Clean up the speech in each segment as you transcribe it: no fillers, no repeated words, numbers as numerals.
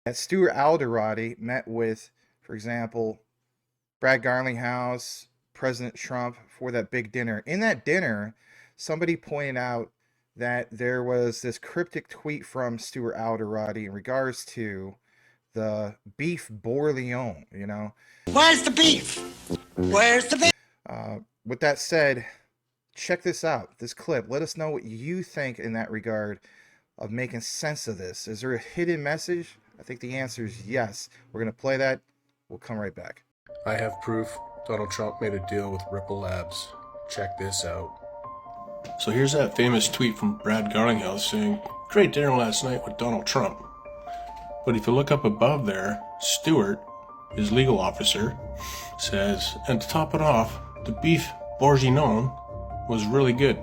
that Stuart Alderati met with, for example, Brad Garlinghouse, President Trump for that big dinner. In that dinner, somebody pointed out that there was this cryptic tweet from Stuart Alderati in regards to the beef bourguignon, you know. Where's the beef? Where's the beef? With that said, check this out, this clip. Let us know what you think in that regard of making sense of this. Is there a hidden message? I think the answer is yes. We're going to play that. We'll come right back. I have proof. Donald Trump made a deal with Ripple Labs. Check this out. So here's that famous tweet from Brad Garlinghouse saying, "Great dinner last night with Donald Trump." But if you look up above there, Stewart, his legal officer, says, and to top it off, the beef bourguignon was really good.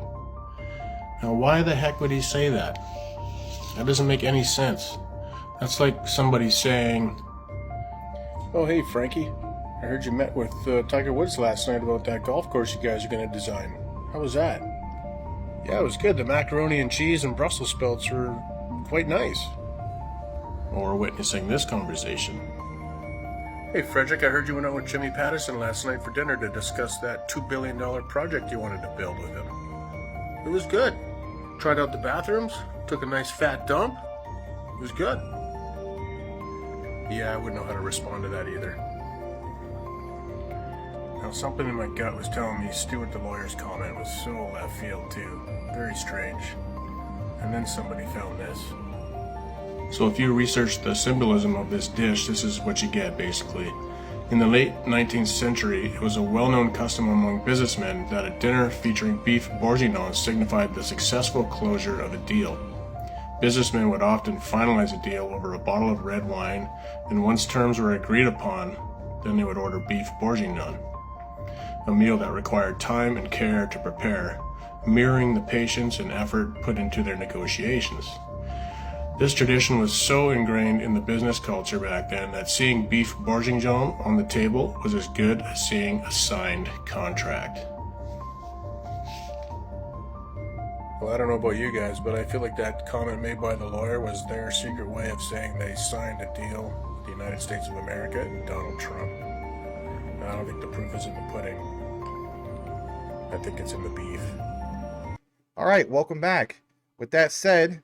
Now why the heck would he say that? That doesn't make any sense. That's like somebody saying, "Oh hey Frankie, I heard you met with Tiger Woods last night about that golf course you guys are going to design. How was that?" "Yeah, it was good. The macaroni and cheese and Brussels sprouts were quite nice." Or witnessing this conversation. "Hey Frederick, I heard you went out with Jimmy Patterson last night for dinner to discuss that $2 billion project you wanted to build with him. It was good. Tried out the bathrooms, took a nice fat dump. It was good." Yeah, I wouldn't know how to respond to that either. Now, something in my gut was telling me Stewart the lawyer's comment was so left field too. Very strange. And then somebody found this. So if you research the symbolism of this dish, this is what you get basically. In the late 19th century, it was a well-known custom among businessmen that a dinner featuring beef bourguignon signified the successful closure of a deal. Businessmen would often finalize a deal over a bottle of red wine, and once terms were agreed upon, then they would order beef bourguignon, a meal that required time and care to prepare, mirroring the patience and effort put into their negotiations. This tradition was so ingrained in the business culture back then that seeing beef bourguignon on the table was as good as seeing a signed contract. Well, I don't know about you guys, but I feel like that comment made by the lawyer was their secret way of saying they signed a deal with the United States of America and Donald Trump. I don't think the proof is in the pudding. I think it's in the beef. All right, welcome back. With that said,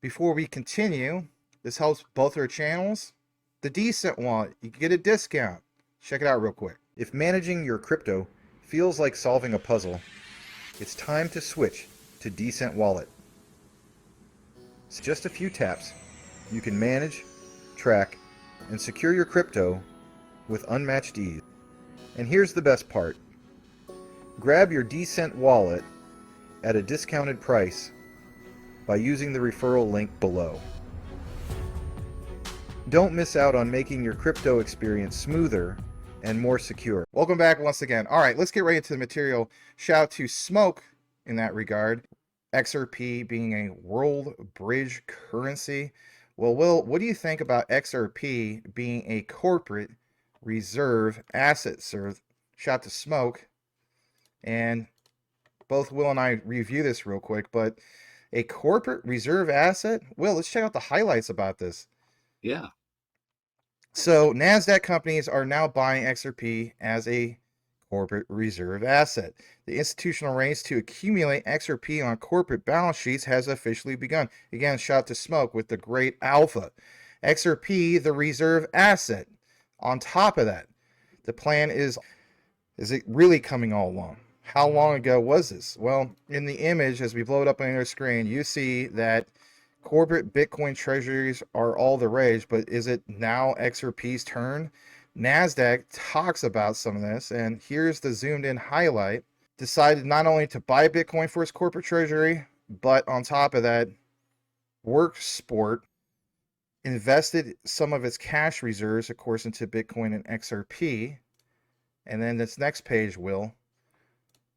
before we continue, this helps both our channels. The Decent Wallet, you can get a discount. Check it out real quick. If managing your crypto feels like solving a puzzle, it's time to switch to Decent Wallet. So just a few taps, you can manage, track, and secure your crypto with unmatched ease. And here's the best part. Grab your Decent Wallet at a discounted price by using the referral link below. Don't miss out on making your crypto experience smoother and more secure. Welcome back once again. All right, let's get right into the material. Shout out to Smoke in that regard. XRP being a world bridge currency. Well, Will, what do you think about XRP being a corporate reserve asset, sir? Shout out to Smoke. And both Will and I review this real quick, but a corporate reserve asset? Will, let's check out the highlights about this. Yeah. So NASDAQ companies are now buying XRP as a corporate reserve asset. The institutional race to accumulate XRP on corporate balance sheets has officially begun. Again, shout out to Smoke with the great alpha. XRP, the reserve asset. On top of that, the plan is it really coming all along? How long ago was this? Well, in the image, as we blow it up on your screen, you see that corporate Bitcoin treasuries are all the rage, but is it now XRP's turn? NASDAQ talks about some of this, and here's the zoomed in highlight. Decided not only to buy Bitcoin for its corporate treasury, but on top of that, Worksport invested some of its cash reserves, of course, into Bitcoin and XRP. And then this next page, Will.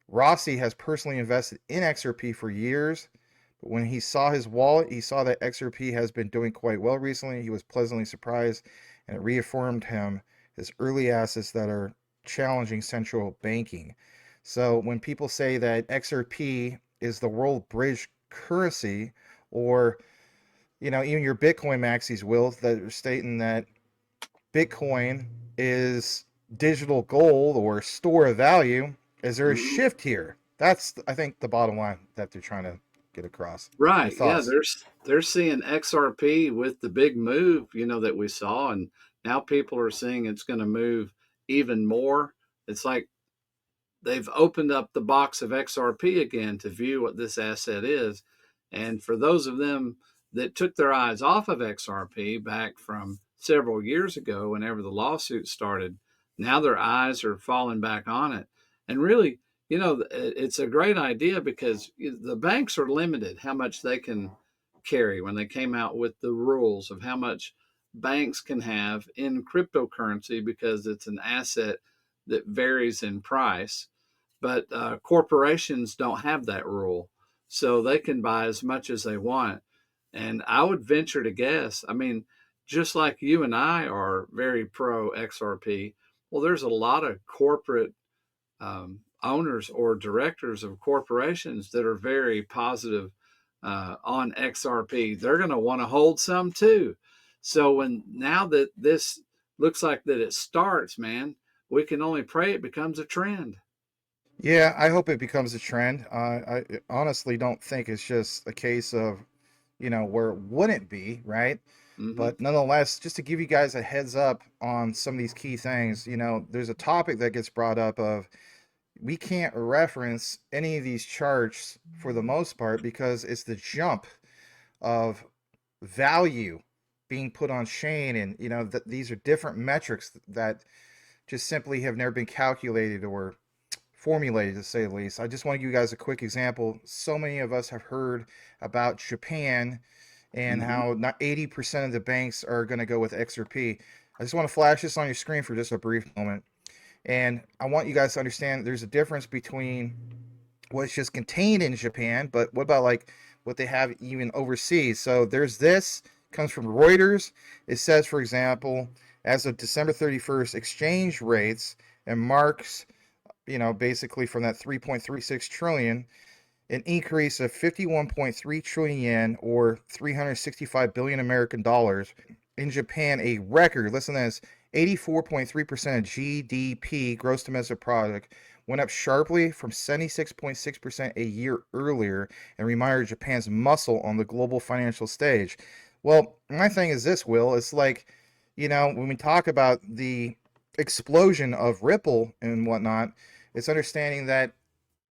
Rossi has personally invested in XRP for years, but when he saw his wallet, he saw that XRP has been doing quite well recently. He was pleasantly surprised, and it reaffirmed him his early assets that are challenging central banking. So when people say that XRP is the world bridge currency, or even your Bitcoin maxis, Will, that are stating that Bitcoin is digital gold or store of value. Is there a Mhm. shift here? That's, I think, the bottom line that they're trying to get across. Your Right. Yeah, thoughts? they're seeing XRP with the big move, that we saw, and now people are seeing it's going to move even more. It's like they've opened up the box of XRP again to view what this asset is. And for those of them that took their eyes off of XRP back from several years ago, whenever the lawsuit started, now their eyes are falling back on it. And really, it's a great idea because the banks are limited how much they can carry when they came out with the rules of how much banks can have in cryptocurrency because it's an asset that varies in price, but corporations don't have that rule. So they can buy as much as they want. And I would venture to guess, I mean, just like you and I are very pro XRP, well, there's a lot of corporate owners or directors of corporations that are very positive on XRP. They're going to want to hold some too. So now that this looks like that it starts, man, we can only pray it becomes a trend. Yeah, I hope it becomes a trend. I honestly don't think it's just a case of, where it wouldn't be, right? Hmm. But nonetheless, just to give you guys a heads up on some of these key things, there's a topic that gets brought up of we can't reference any of these charts for the most part because it's the jump of value being put on chain, and that these are different metrics that just simply have never been calculated or formulated, to say the least. I just want to give you guys a quick example. So many of us have heard about Japan and Hmm. how not 80% of the banks are going to go with XRP. I just want to flash this on your screen for just a brief moment. And I want you guys to understand there's a difference between what's just contained in Japan, but what about like what they have even overseas? So there's this, comes from Reuters. It says, for example, as of December 31st, exchange rates and marks, basically from that 3.36 trillion, an increase of 51.3 trillion yen or 365 billion American dollars. In Japan, a record, listen to this, 84.3% of GDP, gross domestic product, went up sharply from 76.6% a year earlier and reminded Japan's muscle on the global financial stage. Well, my thing is this, Will. It's like, when we talk about the explosion of Ripple and whatnot, it's understanding that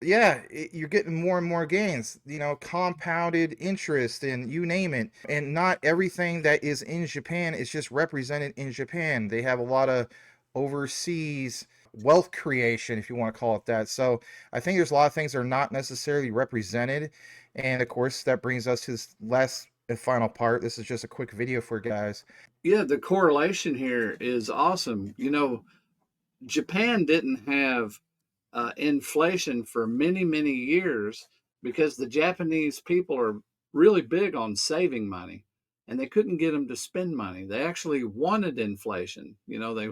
yeah, you're getting more and more gains, compounded interest and you name it. And not everything that is in Japan is just represented in Japan. They have a lot of overseas wealth creation, if you want to call it that. So I think there's a lot of things that are not necessarily represented. And of course, that brings us to this last and final part. This is just a quick video for guys. Yeah, the correlation here is awesome. Japan didn't have inflation for many, many years because the Japanese people are really big on saving money and they couldn't get them to spend money. They actually wanted inflation, they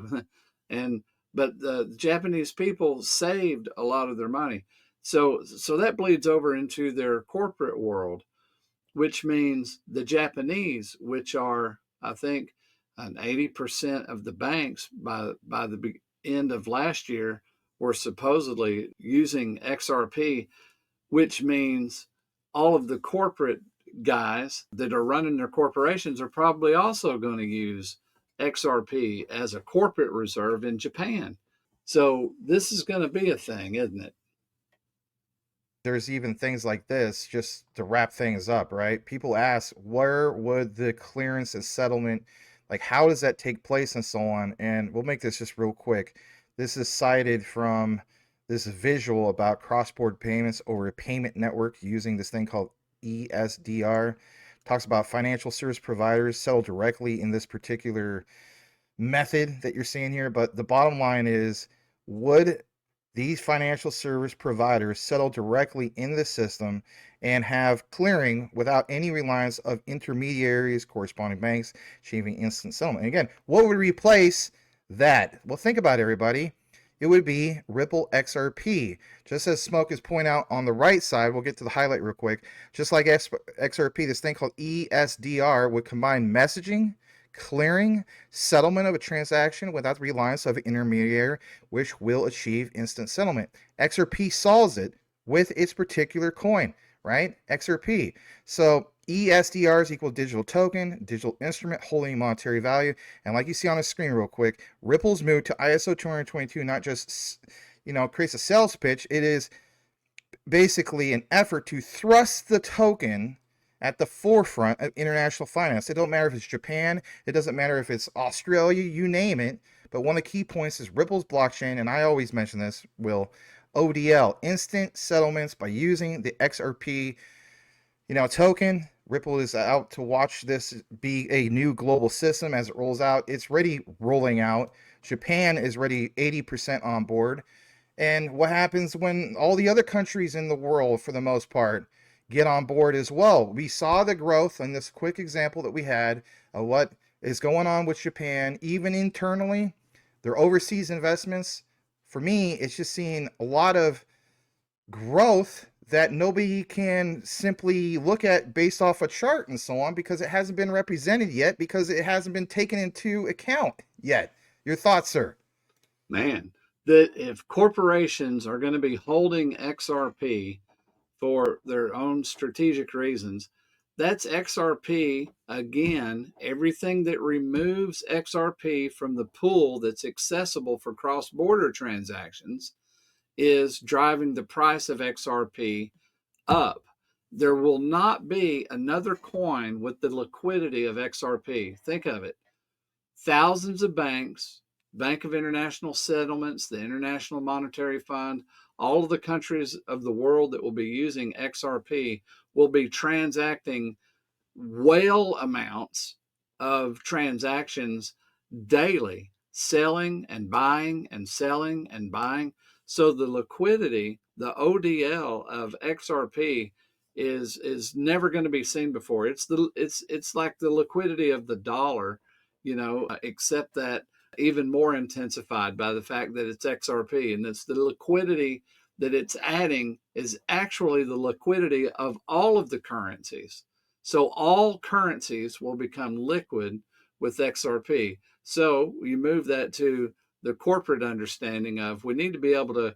and but the Japanese people saved a lot of their money. So that bleeds over into their corporate world, which means the Japanese, which are, I think, an 80% of the banks by the end of last year were supposedly using XRP, which means all of the corporate guys that are running their corporations are probably also going to use XRP as a corporate reserve in Japan. So this is going to be a thing, isn't it? There's even things like this just to wrap things up, right? People ask, where would the clearance and settlement, like how does that take place and so on? And we'll make this just real quick. This is cited from this visual about cross-border payments over a payment network using this thing called ESDR. Talks about financial service providers settle directly in this particular method that you're seeing here. But the bottom line is, would these financial service providers settle directly in the system and have clearing without any reliance of intermediaries, corresponding banks, achieving instant settlement? And again, what would replace that? Well, think about it, everybody. it would be Ripple XRP. Just as Smoke is pointing out on the right side, we'll get to the highlight real quick. Just like XRP, this thing called ESDR would combine messaging, clearing, settlement of a transaction without the reliance of an intermediary, which will achieve instant settlement. XRP solves it with its particular coin, right? XRP. So ESDR is equal digital token, digital instrument holding monetary value. And like you see on the screen real quick, Ripple's move to ISO 222 not just, creates a sales pitch. It is basically an effort to thrust the token at the forefront of international finance. It don't matter if it's Japan, it doesn't matter if it's Australia, you name it. But one of the key points is Ripple's blockchain, and I always mention this, Will, ODL, instant settlements by using the XRP, token. Ripple is out to watch this be a new global system as it rolls out. It's already rolling out. Japan is already 80% on board. And what happens when all the other countries in the world, for the most part, get on board as well? We saw the growth in this quick example that we had of what is going on with Japan, even internally, their overseas investments. For me, it's just seeing a lot of growth that nobody can simply look at based off a chart and so on, because it hasn't been represented yet, because it hasn't been taken into account yet. Your thoughts, sir? Man, that if corporations are going to be holding XRP for their own strategic reasons, that's XRP again. Everything that removes XRP from the pool that's accessible for cross-border transactions is driving the price of XRP up. There will not be another coin with the liquidity of XRP. Think of it. Thousands of banks, Bank of International Settlements, the International Monetary Fund, all of the countries of the world that will be using XRP will be transacting whale amounts of transactions daily, selling and buying and selling and buying. So the liquidity, the ODL of XRP is never going to be seen before. It's like the liquidity of the dollar, except that even more intensified by the fact that it's XRP, and it's the liquidity that it's adding is actually the liquidity of all of the currencies. So all currencies will become liquid with XRP. So you move that to the corporate understanding of we need to be able to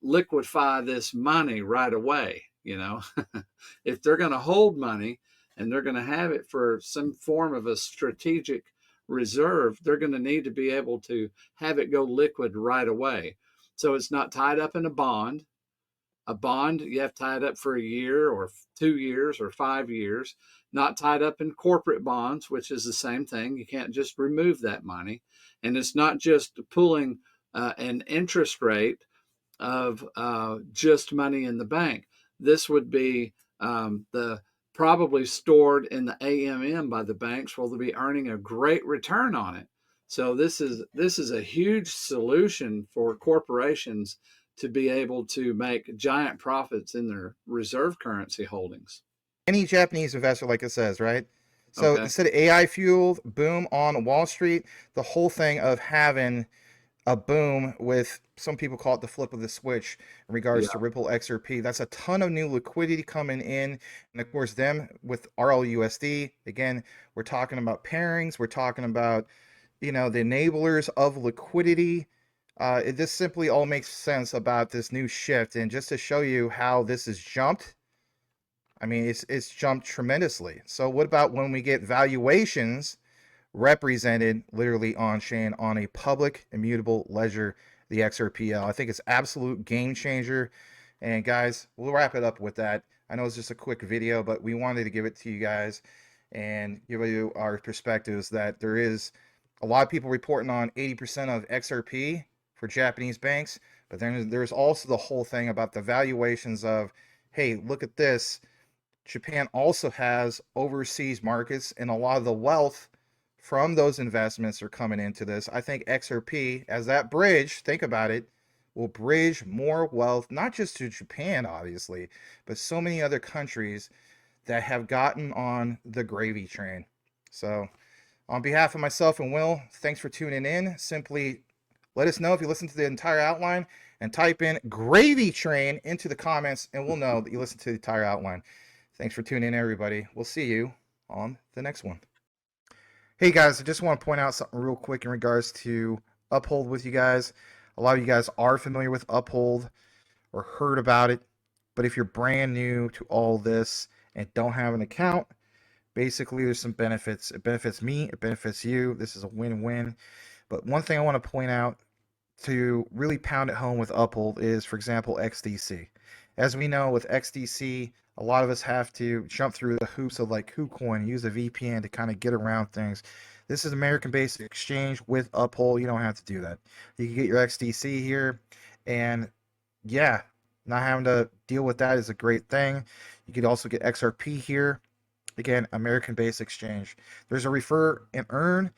liquefy this money right away. If they're going to hold money and they're going to have it for some form of a strategic reserve, they're going to need to be able to have it go liquid right away. So it's not tied up in a bond. A bond, you have tied up for a year or 2 years or 5 years, not tied up in corporate bonds, which is the same thing. You can't just remove that money. And it's not just pulling an interest rate of just money in the bank. This would be the probably stored in the AMM by the banks, where they'll be earning a great return on it. So this is a huge solution for corporations to be able to make giant profits in their reserve currency holdings. Any Japanese investor, like it says, right? So Okay. instead of AI fueled boom on Wall Street, the whole thing of having a boom with, some people call it the flip of the switch in regards to Yeah. Ripple XRP. That's a ton of new liquidity coming in. And of course, them with RLUSD. Again, we're talking about pairings. We're talking about, the enablers of liquidity. This simply all makes sense about this new shift. And just to show you how this has jumped, I mean, it's jumped tremendously. So what about when we get valuations represented literally on chain on a public immutable ledger, the XRPL? I think it's absolute game changer. And guys, we'll wrap it up with that. I know it's just a quick video, but we wanted to give it to you guys and give you our perspectives that there is a lot of people reporting on 80% of XRP for Japanese banks, but then there's also the whole thing about the valuations of, hey, look at this. Japan also has overseas markets, and a lot of the wealth from those investments are coming into this. I think XRP, as that bridge, think about it, will bridge more wealth, not just to Japan, obviously, but so many other countries that have gotten on the gravy train. So, on behalf of myself and Will, thanks for tuning in. Simply Let us know if you listen to the entire outline, and type in gravy train into the comments, and we'll know that you listened to the entire outline. Thanks for tuning in, everybody. We'll see you on the next one. Hey guys, I just want to point out something real quick in regards to Uphold with you guys. A lot of you guys are familiar with Uphold or heard about it, but if you're brand new to all this and don't have an account, basically there's some benefits. It benefits me, it benefits you. This is a win-win. But one thing I want to point out to really pound it home with Uphold is, for example, XDC. As we know, with XDC, a lot of us have to jump through the hoops of like KuCoin, use a VPN to kind of get around things. This is American Basic Exchange with Uphold. You don't have to do that. You can get your XDC here, and yeah, not having to deal with that is a great thing. You could also get XRP here. Again, American Basic Exchange. There's a refer and earn.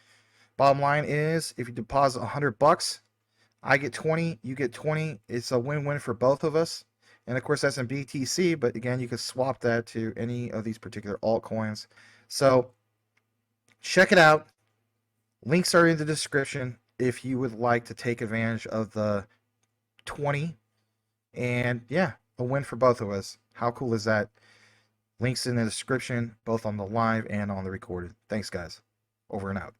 Bottom line is, if you deposit $100, I get 20, you get 20. It's a win-win for both of us. And of course, that's in BTC, but again, you can swap that to any of these particular altcoins. So check it out. Links are in the description if you would like to take advantage of the 20. And yeah, a win for both of us. How cool is that? Links in the description, both on the live and on the recorded. Thanks, guys. Over and out.